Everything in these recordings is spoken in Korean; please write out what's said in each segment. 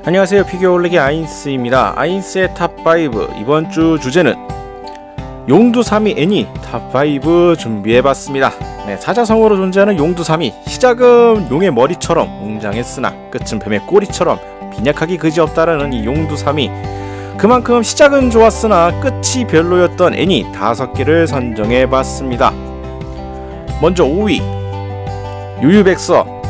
안녕하세요. 피규어 올리기 아인스입니다. 아인스의 탑5 이번 주 주제는 용두사미 애니 탑5 준비해봤습니다. 네, 사자성어로 존재하는 용두사미, 시작은 용의 머리처럼 웅장했으나 끝은 뱀의 꼬리처럼 빈약하기 그지없다라는 이 용두사미, 그만큼 시작은 좋았으나 끝이 별로였던 애니 5개를 선정해봤습니다. 먼저 5위 유유백서.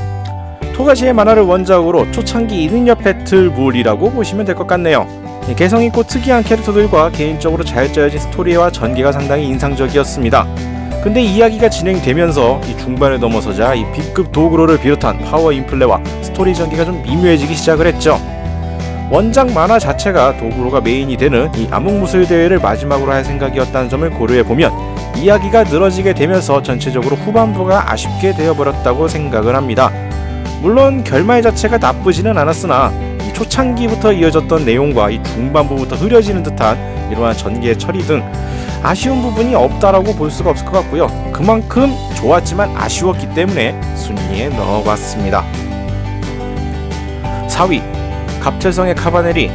토가시의 만화를 원작으로 초창기 이능력 배틀물이라고 보시면 될 것 같네요. 개성있고 특이한 캐릭터들과 개인적으로 잘 짜여진 스토리와 전개가 상당히 인상적이었습니다. 근데 이야기가 진행되면서 이 중반을 넘어서자 이 B급 도구로를 비롯한 파워 인플레와 스토리 전개가 좀 미묘해지기 시작을 했죠. 원작 만화 자체가 도구로가 메인이 되는 이 암흑무술 대회를 마지막으로 할 생각이었다는 점을 고려해보면 이야기가 늘어지게 되면서 전체적으로 후반부가 아쉽게 되어버렸다고 생각을 합니다. 물론 결말 자체가 나쁘지는 않았으나 이 초창기부터 이어졌던 내용과 이 중반부부터 흐려지는 듯한 이러한 전개 처리 등 아쉬운 부분이 없다라고 볼 수가 없을 것 같고요. 그만큼 좋았지만 아쉬웠기 때문에 순위에 넣어봤습니다. 4위 갑철성의 카바네리.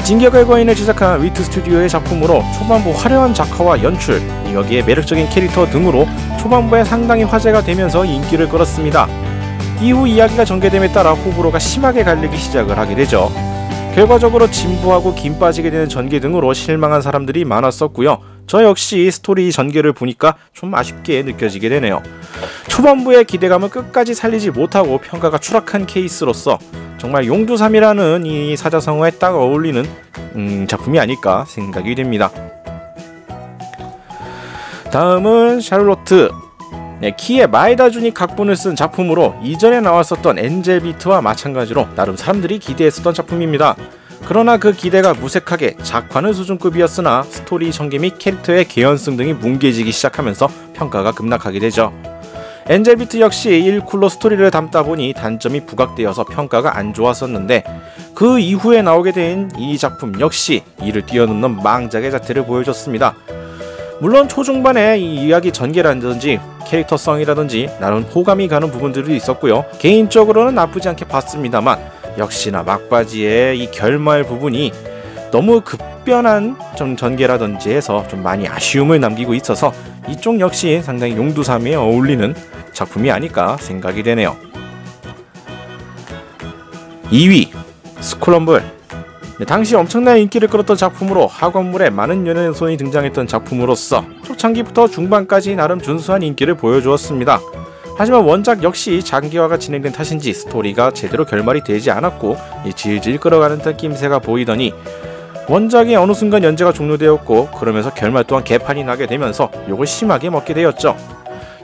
진격의 거인을 제작한 위트 스튜디오의 작품으로 초반부 화려한 작화와 연출, 여기에 매력적인 캐릭터 등으로 초반부에 상당히 화제가 되면서 인기를 끌었습니다. 이후 이야기가 전개됨에 따라 호불호가 심하게 갈리기 시작을 하게 되죠. 결과적으로 진부하고 긴 빠지게 되는 전개 등으로 실망한 사람들이 많았었고요. 저 역시 스토리 전개를 보니까 좀 아쉽게 느껴지게 되네요. 초반부의 기대감을 끝까지 살리지 못하고 평가가 추락한 케이스로서 정말 용두삼이라는 이 사자성어에 딱 어울리는 작품이 아닐까 생각이 됩니다. 다음은 샤를로트. 키에 마에다 준이 각본을 쓴 작품으로 이전에 나왔었던 엔젤 비트와 마찬가지로 나름 사람들이 기대했었던 작품입니다. 그러나 그 기대가 무색하게 작화는 수준급이었으나 스토리 전개 및 캐릭터의 개연성 등이 뭉개지기 시작하면서 평가가 급락하게 되죠. 엔젤 비트 역시 1쿨로 스토리를 담다 보니 단점이 부각되어서 평가가 안 좋았었는데 그 이후에 나오게 된 이 작품 역시 이를 뛰어넘는 망작의 자태를 보여줬습니다. 물론 초중반에 이 이야기 전개라든지 캐릭터성이라든지 나름 호감이 가는 부분들도 있었고요. 개인적으로는 나쁘지 않게 봤습니다만 역시나 막바지의 이 결말 부분이 너무 급변한 좀 전개라든지 해서 좀 많이 아쉬움을 남기고 있어서 이쪽 역시 상당히 용두삼이에 어울리는 작품이 아닐까 생각이 되네요. 2위 스쿨럼블. 당시 엄청난 인기를 끌었던 작품으로 학원물에 많은 연예인손이 등장했던 작품으로서 초창기부터 중반까지 나름 준수한 인기를 보여주었습니다. 하지만 원작 역시 장기화가 진행된 탓인지 스토리가 제대로 결말이 되지 않았고 질질 끌어가는 듯 낌새가 보이더니 원작이 어느 순간 연재가 종료되었고 그러면서 결말 또한 개판이 나게 되면서 욕을 심하게 먹게 되었죠.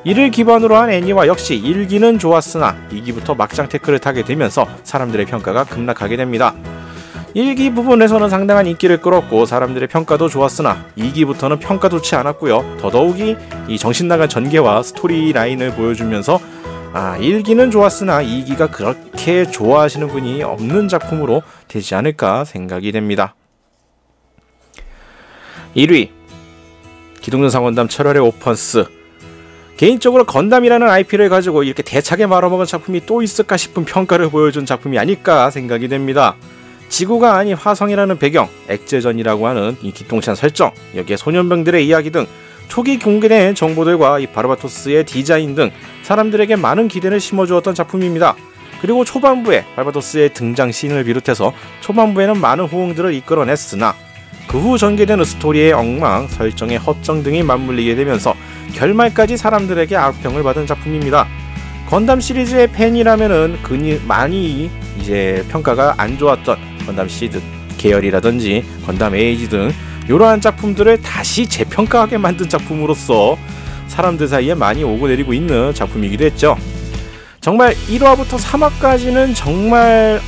이를 기반으로 한 애니와 역시 1기는 좋았으나 2기부터 막장 태클을 타게 되면서 사람들의 평가가 급락하게 됩니다. 1기 부분에서는 상당한 인기를 끌었고 사람들의 평가도 좋았으나 2기부터는 평가 좋지 않았고요. 더더욱이 이 정신나간 전개와 스토리 라인을 보여주면서 1기는 좋았으나 2기가 그렇게 좋아하시는 분이 없는 작품으로 되지 않을까 생각이 됩니다. 1위 기동전사 건담 철혈의 오펀스. 개인적으로 건담이라는 IP를 가지고 이렇게 대차게 말아먹은 작품이 또 있을까 싶은 평가를 보여준 작품이 아닐까 생각이 됩니다. 지구가 아닌 화성이라는 배경, 액제전이라고 하는 이 기똥찬 설정, 여기에 소년병들의 이야기 등 초기 공개된 정보들과 이 바르바토스의 디자인 등 사람들에게 많은 기대를 심어주었던 작품입니다. 그리고 초반부에 바르바토스의 등장 씬을 비롯해서 초반부에는 많은 호응들을 이끌어냈으나 그 후 전개되는 스토리의 엉망, 설정의 허점 등이 맞물리게 되면서 결말까지 사람들에게 악평을 받은 작품입니다. 건담 시리즈의 팬이라면은 많이 이제 평가가 안 좋았던 건담 시드 계열이라든지 건담 에이지 등 이러한 작품들을 다시 재평가하게 만든 작품으로서 사람들 사이에 많이 오고 내리고 있는 작품이기도 했죠. 정말 1화부터 3화까지는 정말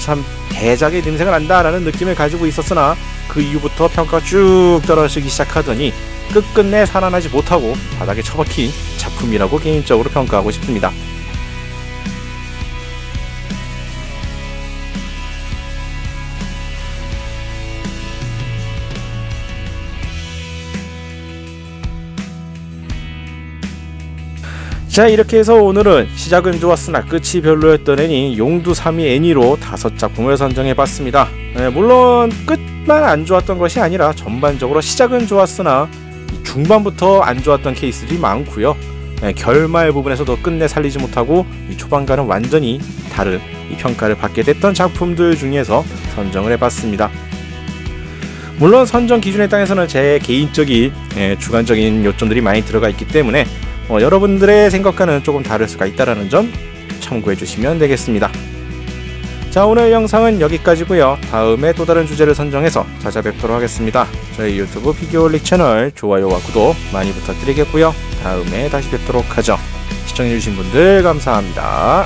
참 대작의 냄새가 난다라는 느낌을 가지고 있었으나 그 이후부터 평가가 쭉 떨어지기 시작하더니 끝끝내 살아나지 못하고 바닥에 처박힌 작품이라고 개인적으로 평가하고 싶습니다. 자, 이렇게 해서 오늘은 시작은 좋았으나 끝이 별로였던 애니 용두 3위 애니로 5작품을 선정해봤습니다. 물론 끝만 안 좋았던 것이 아니라 전반적으로 시작은 좋았으나 중반부터 안 좋았던 케이스들이 많고요. 결말 부분에서도 끝내 살리지 못하고 이 초반과는 완전히 다른 이 평가를 받게 됐던 작품들 중에서 선정을 해봤습니다. 물론 선정 기준에 따라서는 제 개인적인 주관적인 요점들이 많이 들어가 있기 때문에 여러분들의 생각과는 조금 다를 수가 있다는 점 참고해 주시면 되겠습니다. 자, 오늘 영상은 여기까지고요. 다음에 또 다른 주제를 선정해서 찾아뵙도록 하겠습니다. 저희 유튜브 피규어올릭 채널 좋아요와 구독 많이 부탁드리겠고요. 다음에 다시 뵙도록 하죠. 시청해주신 분들 감사합니다.